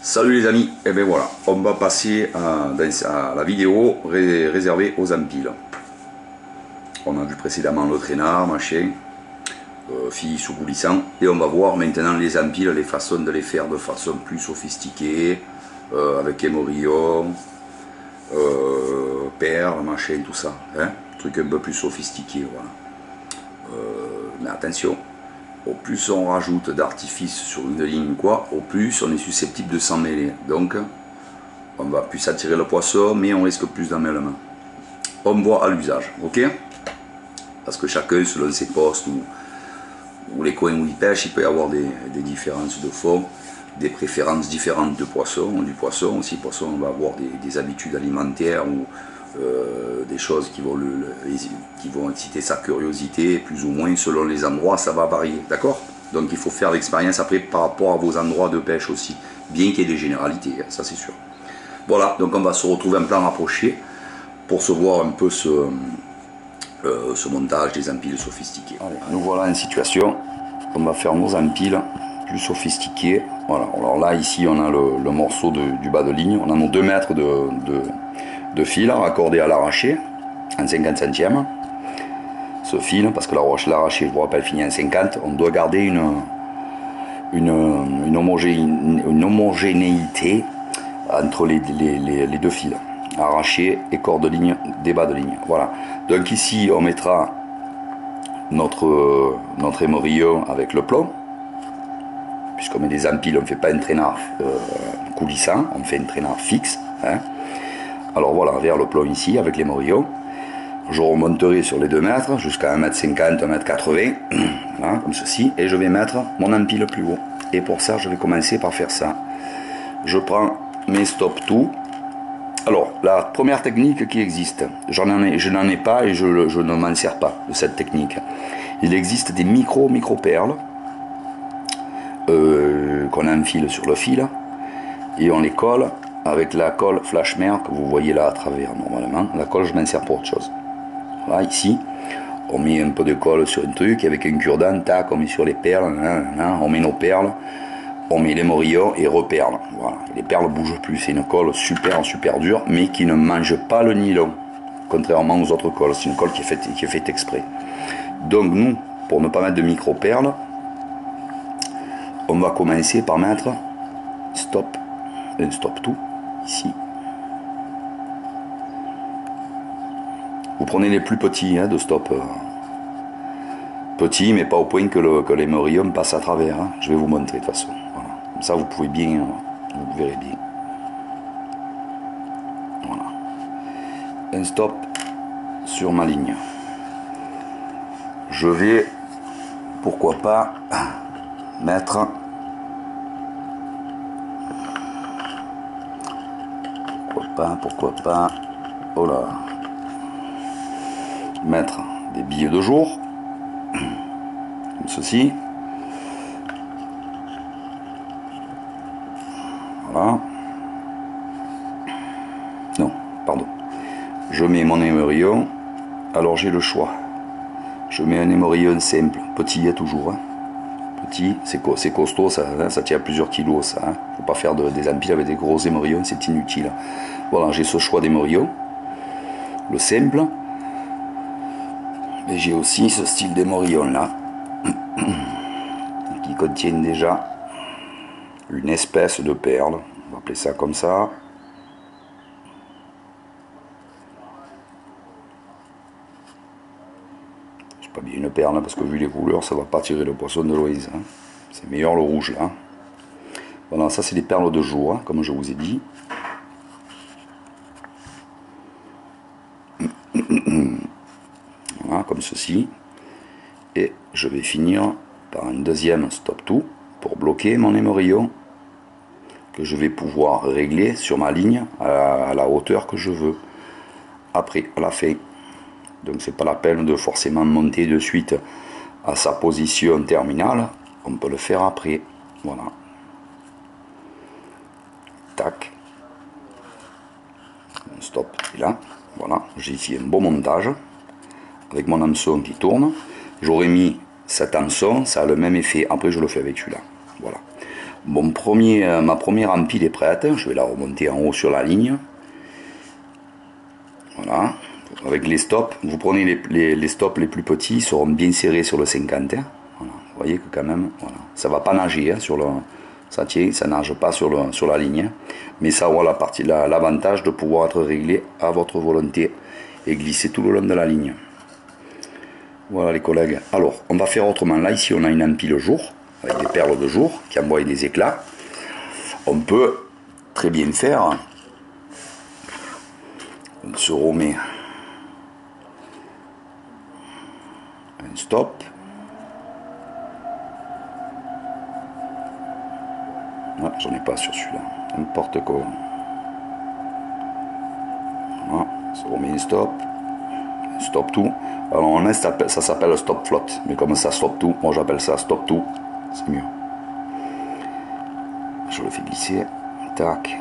Salut les amis, et bien voilà, on va passer à la vidéo réservée aux empiles. On a vu précédemment le traînard, machin, fille sous coulissant, et on va voir maintenant les empiles, les façons de les faire de façon plus sophistiquée, avec émorillon, perles, machin, tout ça, hein, truc un peu plus sophistiqué, voilà. Mais attention, au plus on rajoute d'artifice sur une ligne quoi, au plus on est susceptible de s'en mêler. Donc on va plus attirer le poisson, mais on risque plus d'emmêlement. On voit à l'usage, ok? Parce que chacun, selon ses postes ou les coins où il pêche, il peut y avoir des différences de fond, des préférences différentes de poissons. Du poisson aussi, poisson, on va avoir des habitudes alimentaires ou des choses qui vont exciter sa curiosité, plus ou moins selon les endroits, ça va varier, d'accord? Donc il faut faire l'expérience après par rapport à vos endroits de pêche aussi, bien qu'il y ait des généralités, ça c'est sûr. Voilà, donc on va se retrouver en plan rapproché pour se voir un peu ce montage des empiles sophistiqués. Allez, nous voilà en situation, on va faire nos empiles plus sophistiqués. Voilà, alors là ici on a le morceau du bas de ligne, on a nos 2 mètres de fil raccordé à l'arraché en 50 centièmes. Ce fil, parce que l'arraché, je vous rappelle, finit en 50, on doit garder une homogénéité entre les deux fils, arraché et corps de ligne, des bas de ligne. Voilà. Donc ici, on mettra notre émorillon avec le plomb, puisqu'on met des empiles, on ne fait pas un traînard coulissant, on fait un traînard fixe. Hein. Alors voilà, vers le plomb ici, avec l'émorillon. Je remonterai sur les 2 mètres jusqu'à 1,50 m, 1,80 m, voilà, comme ceci, et je vais mettre mon empile plus haut. Et pour ça, je vais commencer par faire ça. Je prends mes stop tout. Alors, la première technique qui existe, je n'en ai pas et je ne m'en sers pas de cette technique. Il existe des micro perles qu'on enfile sur le fil et on les colle avec la colle Flashmer que vous voyez là à travers normalement. La colle, je m'en sers pour autre chose. Voilà, ici, on met un peu de colle sur un truc, avec un cure-dent, tac, on met sur les perles, on met nos perles, on met l'émorillon et reperle. Voilà, les perles ne bougent plus, c'est une colle super dure, mais qui ne mange pas le nylon, contrairement aux autres colles, c'est une colle qui est faite exprès. Donc nous, pour ne pas mettre de micro-perles, on va commencer par mettre stop tout, ici. Vous prenez les plus petits de stop. Petits, mais pas au point que l'émorillon passe à travers. Hein. Je vais vous montrer de toute façon. Voilà. Comme ça, vous pouvez bien, vous verrez bien. Voilà. Un stop sur ma ligne. Je vais, pourquoi pas, mettre... Pourquoi pas... Oh là, mettre des billets de jour comme ceci, voilà, non, pardon, je mets mon émorillon. Alors j'ai le choix, je mets un émorillon simple, petit toujours, hein. Petit, c'est costaud, ça tient plusieurs kilos, ça, hein. Faut pas faire des empiles avec des gros émorillons, c'est inutile. Voilà, j'ai ce choix d'émorillon, le simple. Et j'ai aussi ce style d'émorillon là, qui contient déjà une espèce de perle, on va appeler ça comme ça. C'est pas bien une perle parce que vu les couleurs, ça va pas tirer le poisson de l'Oise. Hein. C'est meilleur le rouge là. Voilà, ça c'est des perles de jour, hein, comme je vous ai dit. Voilà, comme ceci, et je vais finir par un deuxième stop tout pour bloquer mon émorillon que je vais pouvoir régler sur ma ligne à la hauteur que je veux après, à la fin. Donc c'est pas la peine de forcément monter de suite à sa position terminale, on peut le faire après. Voilà, tac, stop, et là voilà, j'ai ici un beau montage avec mon hameçon qui tourne. J'aurais mis cet hameçon, ça a le même effet. Après je le fais avec celui-là. Voilà. Ma première empile est prête, je vais la remonter en haut sur la ligne. Voilà, avec les stops, vous prenez les stops les plus petits, ils seront bien serrés sur le 50. Hein. Voilà. Vous voyez que quand même, voilà. Ça ne va pas nager, hein, ça tient, ça nage pas sur la ligne. Hein. Mais ça aura l'avantage de pouvoir être réglé à votre volonté et glisser tout le long de la ligne. Voilà les collègues. Alors, on va faire autrement. Là, ici, on a une empile jour, avec des perles de jour qui envoient des éclats. On peut très bien faire. On se remet un stop. Ah, j'en ai pas sur celui-là. N'importe quoi. Voilà, on se remet un stop. Stop tout. Alors en est, ça s'appelle stop flotte. Mais comme ça stop tout, moi j'appelle ça stop tout. C'est mieux. Je le fais glisser. Tac.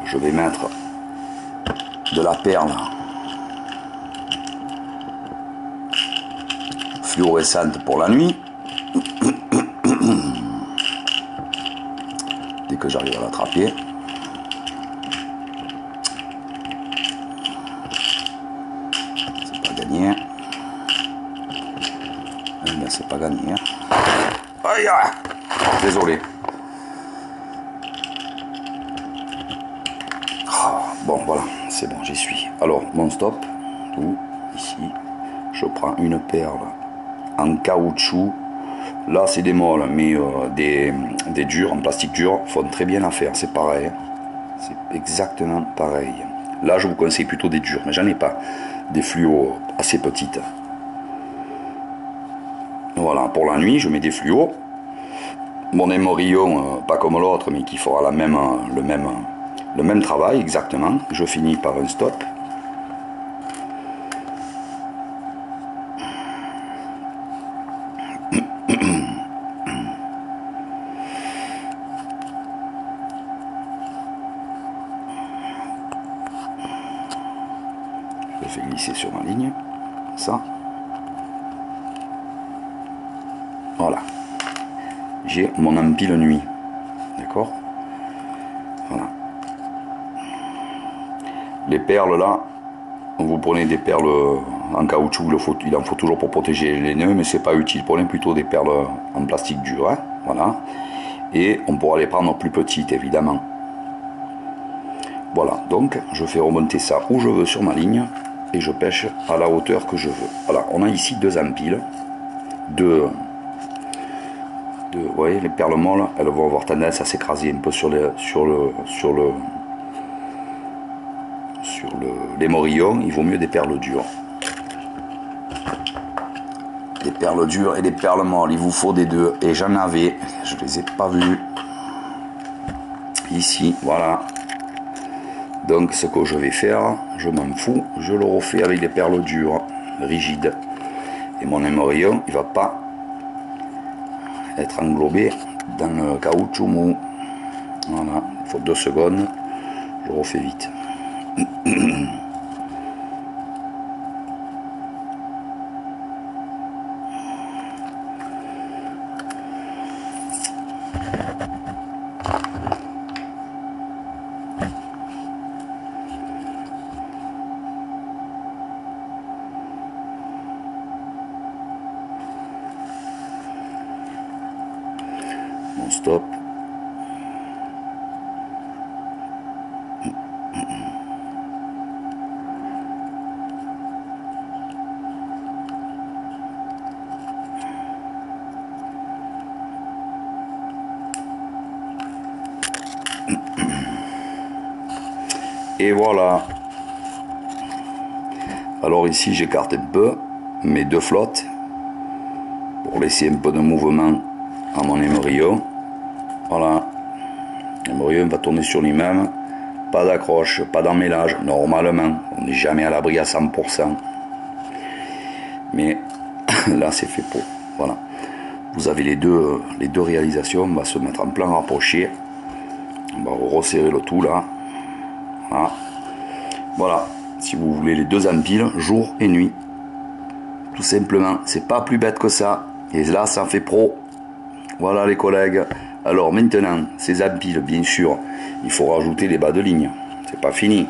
Je vais mettre de la perle fluorescente pour la nuit. Dès que j'arrive à l'attraper. C'est pas gagné. Mais c'est pas gagné. Aïe! Désolé. Bon voilà, c'est bon, j'y suis. Alors, mon stop, tout, ici, je prends une perle en caoutchouc. Là, c'est des molles, mais des durs, en plastique dur, font très bien l'affaire, c'est pareil. C'est exactement pareil. Là, je vous conseille plutôt des durs, mais j'en ai pas. Des fluos assez petites. Voilà, pour la nuit, je mets des fluos. Mon émorillon, pas comme l'autre, mais qui fera le même travail exactement. Je finis par un stop. Je fais glisser sur ma ligne. Ça. Voilà. J'ai mon empile nuit. D'accord? Voilà. Les perles là, vous prenez des perles en caoutchouc, il en faut toujours pour protéger les nœuds, mais c'est pas utile. Prenez plutôt des perles en plastique dur, hein, voilà. Et on pourra les prendre plus petites évidemment. Voilà, donc je fais remonter ça où je veux sur ma ligne et je pêche à la hauteur que je veux. Voilà, on a ici deux empiles, vous voyez, les perles molles, elles vont avoir tendance à s'écraser un peu sur l'émorillon. Il vaut mieux des perles dures. Des perles dures et des perles molles, il vous faut des deux. Et j'en avais, je les ai pas vues. Ici, voilà. Donc ce que je vais faire, je m'en fous, je le refais avec des perles dures, rigides. Et mon émorillon, il va pas être englobé dans le caoutchouc mou. Voilà, il faut 2 secondes, je refais vite. Mon stop. Et voilà. Alors ici j'écarte un peu mes deux flottes pour laisser un peu de mouvement à mon émorillon. Voilà. L'émorillon va tourner sur lui-même. Pas d'accroche, pas d'emmêlage. Normalement, on n'est jamais à l'abri à 100%. Mais là c'est fait pour. Voilà. Vous avez les deux réalisations. On va se mettre en plan rapproché. On va resserrer le tout là. Voilà. Voilà. Si vous voulez les deux empiles, jour et nuit. Tout simplement. C'est pas plus bête que ça. Et là, ça fait pro. Voilà les collègues. Alors maintenant, ces empiles, bien sûr, il faut rajouter les bas de ligne. C'est pas fini.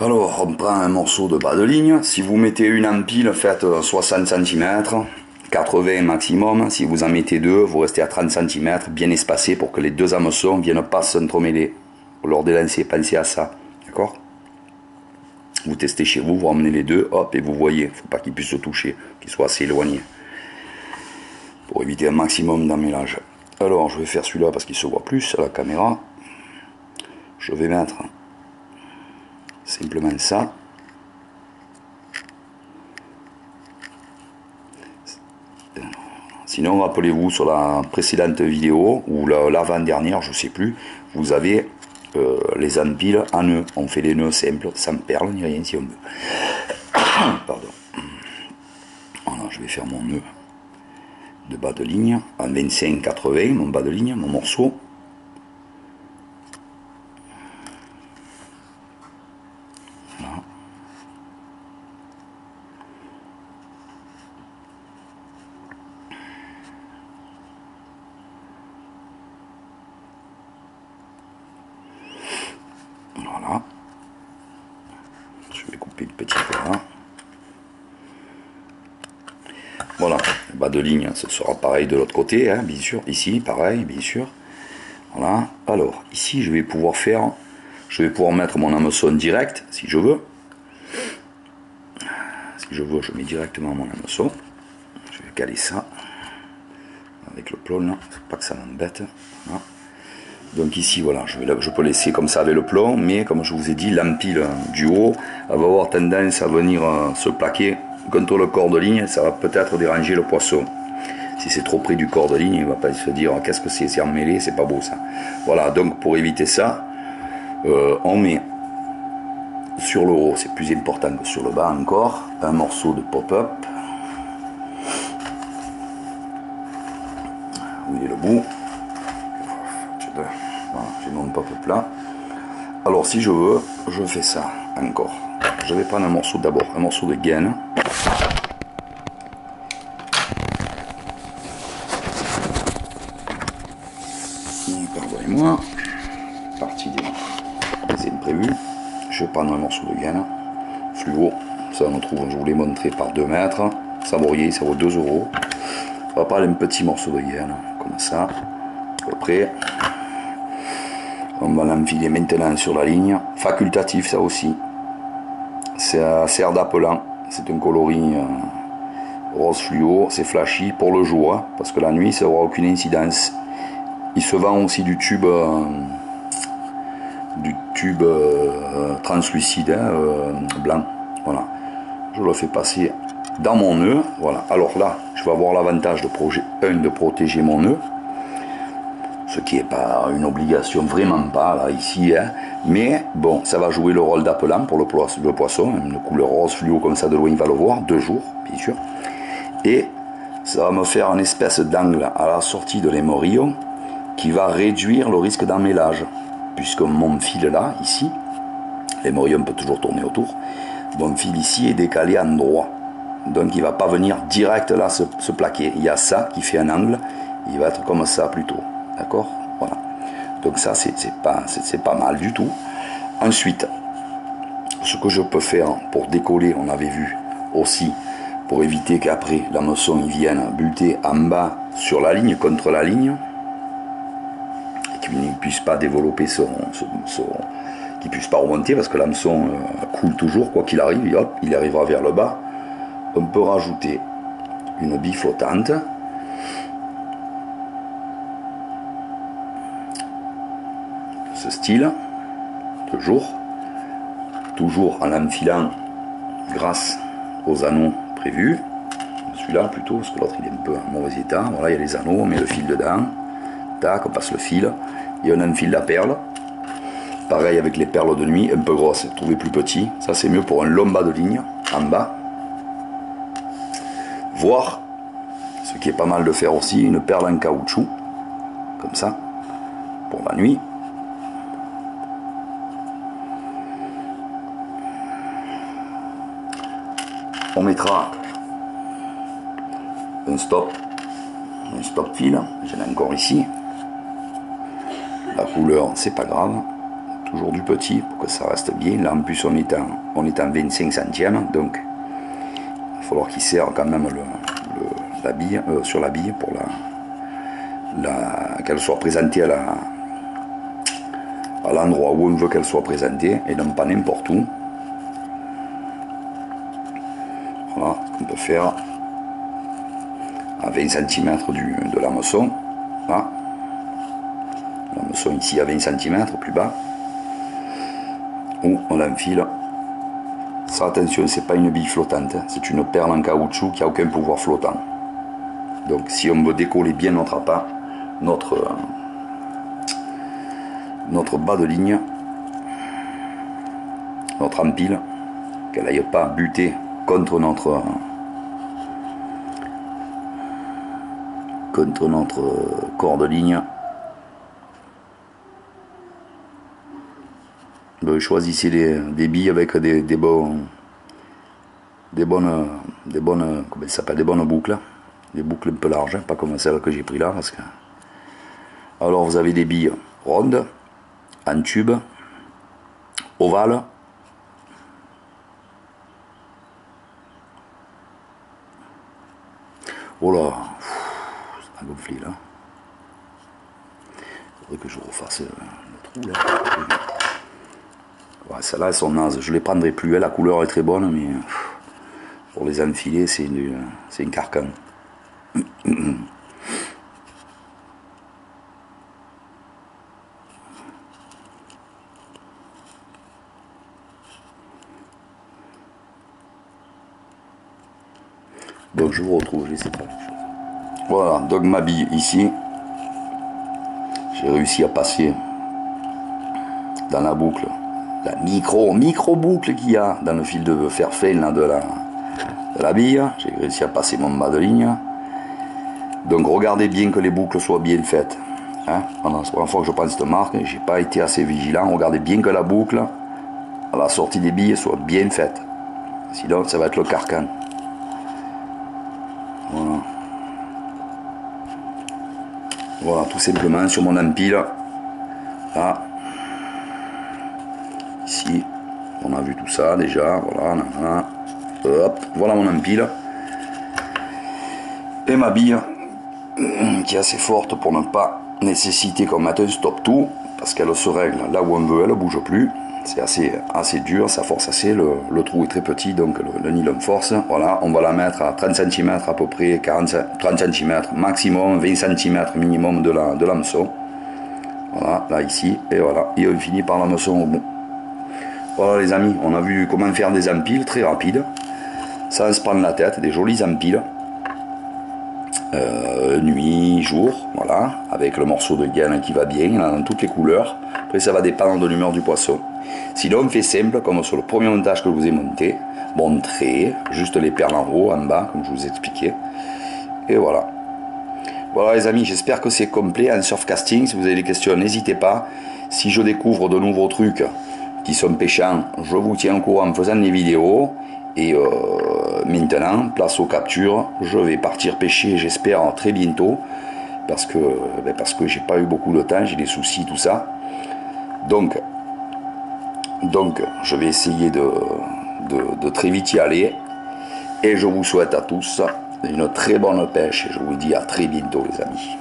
Alors, on prend un morceau de bas de ligne. Si vous mettez une empile, faites 60 cm, 80 maximum. Si vous en mettez deux, vous restez à 30 cm, bien espacés pour que les deux hameçons ne viennent pas s'entremêler. Lors des lancers, pensez à ça. D'accord? Vous testez chez vous, vous ramenez les deux, hop, et vous voyez. Il ne faut pas qu'ils puissent se toucher, qu'ils soient assez éloignés. Pour éviter un maximum d'emmêlage. Alors, je vais faire celui-là parce qu'il se voit plus à la caméra. Je vais mettre simplement ça. Sinon, rappelez-vous, sur la précédente vidéo, ou l'avant-dernière, je ne sais plus, vous avez les empiles en nœuds. On fait des nœuds simples, sans perles ni rien si on veut. Pardon. Voilà, je vais faire mon nœud de bas de ligne en 25-80, mon bas de ligne, mon morceau. Voilà. Voilà. Je vais couper une petite là. Voilà, le bas de ligne, ce sera pareil de l'autre côté, hein, bien sûr. Ici, pareil, bien sûr. Voilà. Alors, ici, je vais pouvoir mettre mon hameçon direct, si je veux. Si je veux, je mets directement mon hameçon. Je vais caler ça. Avec le plomb, là. Faut pas que ça m'embête. Voilà. Donc ici, voilà, je peux laisser comme ça avec le plomb, mais comme je vous ai dit, l'empile du haut, elle va avoir tendance à venir se plaquer contre le corps de ligne. Ça va peut-être déranger le poisson. Si c'est trop près du corps de ligne, il ne va pas se dire qu'est-ce que c'est emmêlé, c'est pas beau ça. Voilà, donc pour éviter ça, on met sur le haut, c'est plus important que sur le bas encore, un morceau de pop-up. Où il est le bout? Voilà, j'ai mon pop-up là. Alors si je veux, je fais ça encore. Je vais prendre un morceau d'abord, un morceau de gaine. Pardonnez-moi, partie des imprévus. Je vais prendre un morceau de gaine fluo. Ça on trouve, je vous l'ai montré, par 2 mètres. Savorier, ça vaut 2 €. On va prendre un petit morceau de gaine, comme ça, à peu près. On va l'enfiler maintenant sur la ligne. Facultatif, ça aussi. Ça sert d'appelant. C'est un coloris rose fluo. C'est flashy pour le jour, hein, parce que la nuit, ça n'aura aucune incidence. Il se vend aussi du tube translucide, hein, blanc. Voilà. Je le fais passer dans mon nœud. Voilà. Alors là, je vais avoir l'avantage de protéger mon nœud. Ce qui n'est pas une obligation, vraiment pas, là, ici, hein. Mais bon, ça va jouer le rôle d'appelant pour le poisson, une couleur rose fluo comme ça, de loin, il va le voir, 2 jours, bien sûr. Et ça va me faire une espèce d'angle à la sortie de l'émorillon qui va réduire le risque d'emmêlage, puisque mon fil là, ici, l'émorillon peut toujours tourner autour, mon fil ici est décalé en droit, donc il ne va pas venir direct là se plaquer. Il y a ça qui fait un angle, il va être comme ça plutôt. D'accord? Voilà. Donc ça, c'est pas mal du tout. Ensuite, ce que je peux faire pour décoller, on avait vu aussi, pour éviter qu'après l'hameçon il vienne buter en bas sur la ligne, contre la ligne, et qu'il ne puisse pas développer qu'il puisse pas remonter, parce que l'hameçon coule toujours, quoi qu'il arrive, et hop, il arrivera vers le bas. On peut rajouter une bille flottante. Ce style, toujours en enfilant grâce aux anneaux prévus. Celui-là plutôt, parce que l'autre il est un peu en mauvais état. Voilà, il y a les anneaux, on met le fil dedans, tac, on passe le fil, et on enfile la perle. Pareil avec les perles de nuit, un peu grosses, trouvez plus petit, ça c'est mieux pour un long bas de ligne, en bas. Voire, ce qui est pas mal de faire aussi, une perle en caoutchouc, comme ça, pour la nuit. On mettra un stop, un stop fil, j'en ai encore ici. La couleur, c'est pas grave, toujours du petit pour que ça reste bien. Là en plus on est en 25 centièmes, donc il va falloir qu'il serre quand même la bille, sur la bille pour qu'elle soit présentée à l'endroit où on veut qu'elle soit présentée et non pas n'importe où. Voilà, on peut faire à 20 cm de l'hameçon. Là, l'hameçon ici à 20 cm plus bas, où on l'enfile. Ça, attention, c'est pas une bille flottante, c'est une perle en caoutchouc qui a aucun pouvoir flottant. Donc si on veut décoller bien notre appât, notre bas de ligne, notre empile, qu'elle n'aille pas buter contre notre corps de ligne. Donc, choisissez des billes avec des bonnes comment ça s'appelle, des bonnes boucles, des boucles un peu larges, pas comme celle que j'ai pris là, parce que alors vous avez des billes rondes, en tube, ovales, oh là, ça a gonflé là. Il faudrait que je refasse le trou là. Ouais, celles-là elles sont nazes, je les prendrai plus, la couleur est très bonne, mais pour les enfiler c'est une carcan. Donc je vous retrouve, je sais pas. Voilà, donc ma bille ici, j'ai réussi à passer dans la boucle, la micro boucle qu'il y a dans le fil de fer fin là, de la bille. J'ai réussi à passer mon bas de ligne. Donc regardez bien que les boucles soient bien faites. Hein, c'est la première fois que je prends cette marque, j'ai pas été assez vigilant. Regardez bien que la boucle à la sortie des billes soit bien faite. Sinon ça va être le carcan. Voilà. Voilà, tout simplement sur mon empile. Là. Ici, on a vu tout ça déjà. Voilà, hop, voilà mon empile. Et ma bille, qui est assez forte pour ne pas nécessiter qu'on mette un stop tout, parce qu'elle se règle là où on veut, elle ne bouge plus. C'est assez dur, ça force assez, le trou est très petit, donc le nylon force. Voilà, on va la mettre à 30 cm à peu près, 30 cm maximum, 20 cm minimum de l'hameçon. Voilà, là ici, et voilà, et on finit par l'hameçon au bout. Voilà les amis, on a vu comment faire des empiles très rapides, sans se prendre la tête, des jolis empiles. Nuit, jour, voilà, avec le morceau de gaine qui va bien, dans toutes les couleurs. Après ça va dépendre de l'humeur du poisson. Sinon on fait simple, comme sur le premier montage que je vous ai monté, montré, juste les perles en haut, en bas, comme je vous ai expliqué. Et voilà. Voilà les amis, j'espère que c'est complet en surfcasting. Si vous avez des questions, n'hésitez pas. Si je découvre de nouveaux trucs qui sont pêchants, je vous tiens au courant en faisant des vidéos. Et maintenant, place aux captures, je vais partir pêcher, j'espère très bientôt, parce que j'ai pas eu beaucoup de temps, j'ai des soucis, tout ça. Donc je vais essayer de très vite y aller, et je vous souhaite à tous une très bonne pêche, et je vous dis à très bientôt les amis.